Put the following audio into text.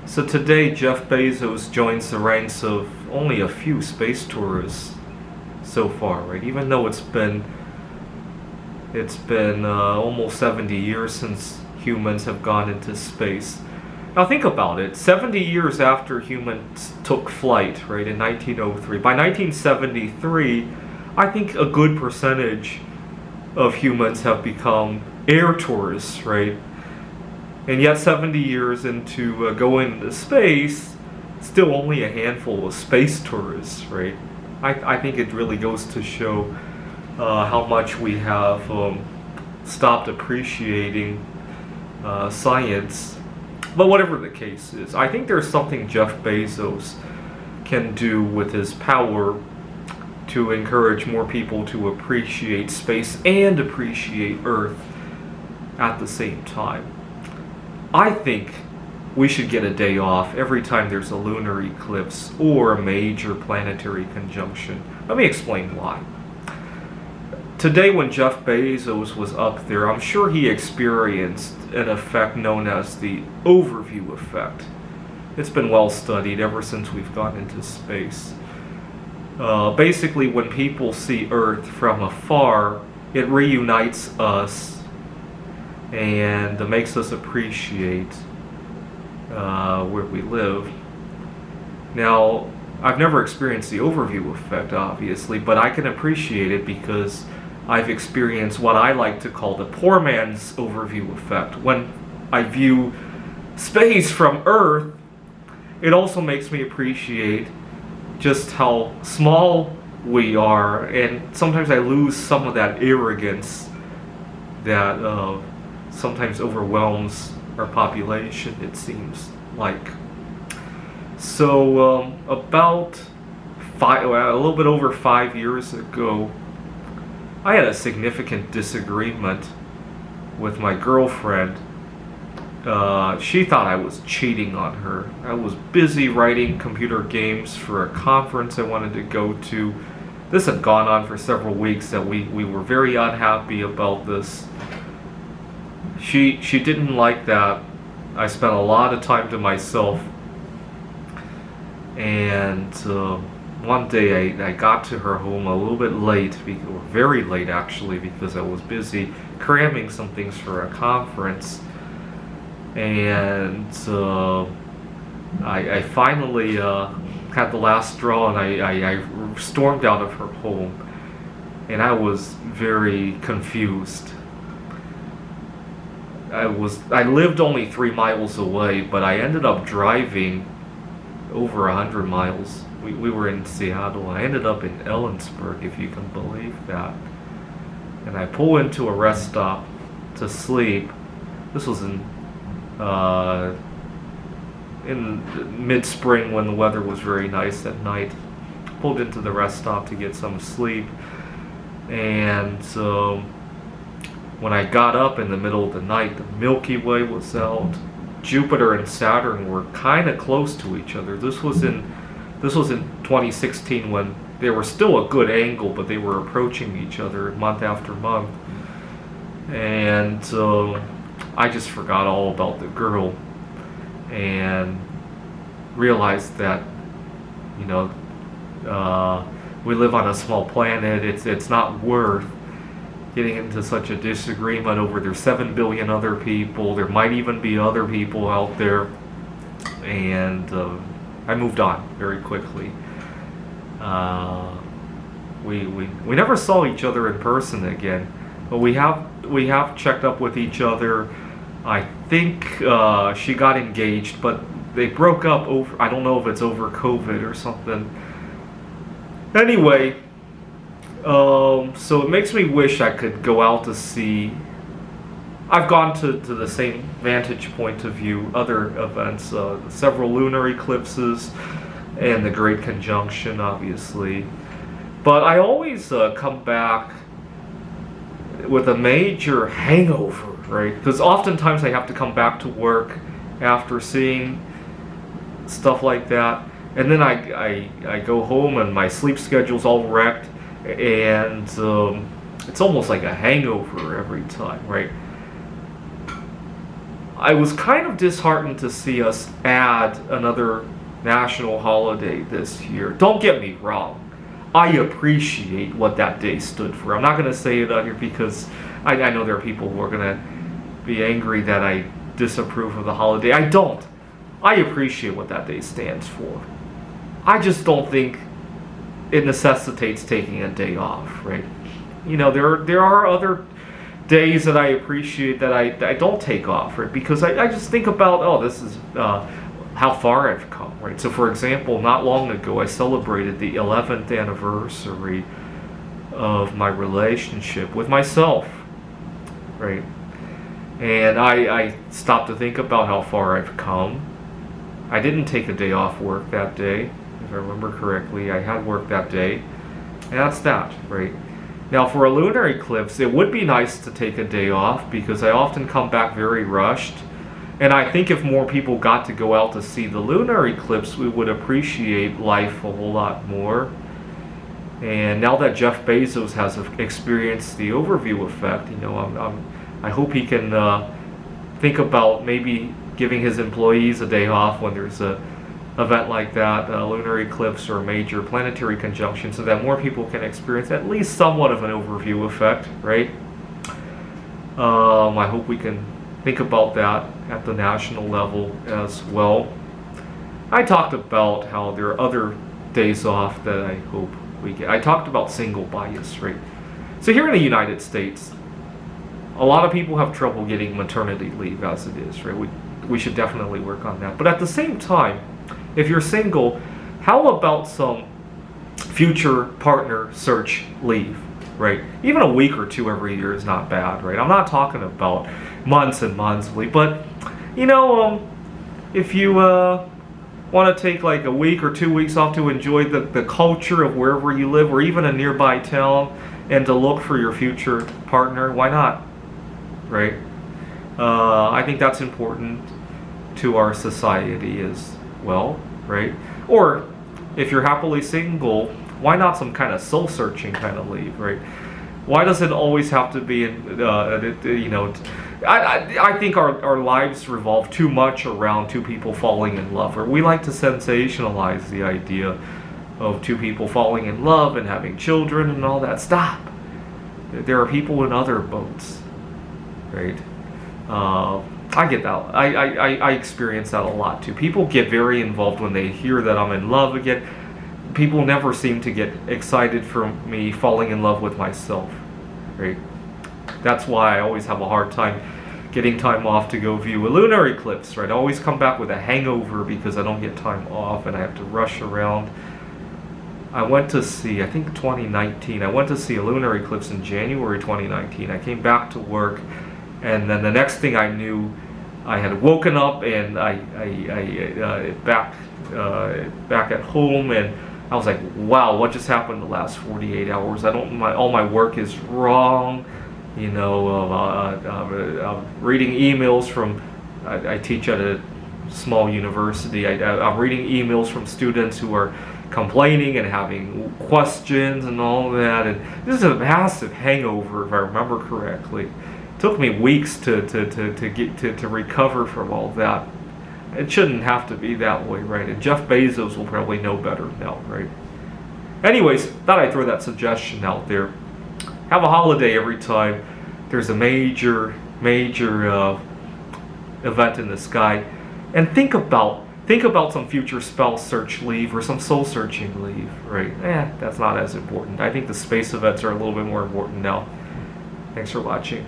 So today, Jeff Bezos joins the ranks of only a few space tourists so far, right? Even though it's been almost 70 years since humans have gone into space. Now think about it. 70 years after humans took flight, right, in 1903. By 1973, I think a good percentage of humans have become air tourists, right? And yet 70 years into going into space, still only a handful of space tourists, right? I think it really goes to show how much we have stopped appreciating science. But whatever the case is, I think there's something Jeff Bezos can do with his power to encourage more people to appreciate space and appreciate Earth at the same time. I think we should get a day off every time there's a lunar eclipse or a major planetary conjunction. Let me explain why. Today, when Jeff Bezos was up there, I'm sure he experienced an effect known as the overview effect. It's been well studied ever since we've gone into space. Basically, when people see Earth from afar, it reunites us and makes us appreciate where we live. Now, I've never experienced the overview effect, obviously, but I can appreciate it because I've experienced what I like to call the poor man's overview effect. When I view space from Earth, it also makes me appreciate just how small we are, and sometimes I lose some of that arrogance that sometimes overwhelms our population, it seems like. So about a little bit over 5 years ago, I had a significant disagreement with my girlfriend. She thought I was cheating on her. I was busy writing computer games for a conference I wanted to go to. This had gone on for several weeks, that we were very unhappy about this. She didn't like that I spent a lot of time to myself, and one day I got to her home a little bit late, or very late actually, because I was busy cramming some things for a conference, and I finally had the last straw, and I stormed out of her home, and I was very confused. I lived only 3 miles away, but I ended up driving over 100 miles. We were in Seattle. I ended up in Ellensburg, if you can believe that. And I pull into a rest stop to sleep. This was in mid-spring when the weather was very nice at night. Pulled into the rest stop to get some sleep, and when I got up in the middle of the night, the Milky Way was out. Jupiter and Saturn were kind of close to each other. This was in 2016, when they were still a good angle, but they were approaching each other month after month. And I just forgot all about the girl and realized that, we live on a small planet. It's not worth getting into such a disagreement over. There's 7 billion other people. There might even be other people out there. And I moved on very quickly. We never saw each other in person again, but we have checked up with each other. I think she got engaged, but they broke up over, I don't know if it's over COVID or something. Anyway, so it makes me wish I could go out to see. I've gone to the same vantage point of view, other events, several lunar eclipses, and the Great Conjunction, obviously. But I always come back with a major hangover, right? Because oftentimes I have to come back to work after seeing stuff like that, and then I go home and my sleep schedule's all wrecked, and it's almost like a hangover every time, right? I was kind of disheartened to see us add another national holiday this year. Don't get me wrong. I appreciate what that day stood for. I'm not going to say it out here because I know there are people who are going to be angry that I disapprove of the holiday. I don't. I appreciate what that day stands for. I just don't think it necessitates taking a day off, right? You know, there are other days that I appreciate that I don't take off, right? Because I just think about, oh, this is how far I've come, right? So, for example, not long ago, I celebrated the 11th anniversary of my relationship with myself, right? And I stopped to think about how far I've come. I didn't take a day off work that day, if I remember correctly. I had work that day, and that's that, right? Now, for a lunar eclipse, it would be nice to take a day off because I often come back very rushed. And I think if more people got to go out to see the lunar eclipse, we would appreciate life a whole lot more. And now that Jeff Bezos has experienced the overview effect, you know, I hope he can think about maybe giving his employees a day off when there's a event like that, a lunar eclipse or a major planetary conjunction, so that more people can experience at least somewhat of an overview effect, right? I hope we can think about that at the national level as well. I talked about how there are other days off that I hope we get. I talked about single bias, right? So here in the United States, a lot of people have trouble getting maternity leave as it is, right? We should definitely work on that. But at the same time, if you're single, how about some future partner search leave, right? Even a week or two every year is not bad, right? I'm not talking about months and months leave, but you know, if you want to take like a week or 2 weeks off to enjoy the culture of wherever you live, or even a nearby town, and to look for your future partner, why not, right? I think that's important to our society as well, right? Or if you're happily single, why not some kind of soul searching kind of leave, right? Why does it always have to be, you know, I think our lives revolve too much around two people falling in love, or we like to sensationalize the idea of two people falling in love and having children and all that. Stop. There are people in other boats, right? I get that. I experience that a lot too. People get very involved when they hear that I'm in love again. People never seem to get excited for me falling in love with myself, right? That's why I always have a hard time getting time off to go view a lunar eclipse, right? I always come back with a hangover because I don't get time off and I have to rush around. I went to see, I think 2019, I went to see a lunar eclipse in January 2019. I came back to work, and then the next thing I knew, I had woken up and back at home, and I was like, wow, what just happened the last 48 hours? All my work is wrong. You know, reading emails from, I teach at a small university. I'm reading emails from students who are complaining and having questions and all that. And this is a massive hangover, if I remember correctly. It took me weeks to recover from all that. It shouldn't have to be that way, right? And Jeff Bezos will probably know better now, right? Anyways, thought I'd throw that suggestion out there. Have a holiday every time there's a major event in the sky, and think about some future spouse search leave or some soul searching leave, right? That's not as important. I think the space events are a little bit more important now. Thanks for watching.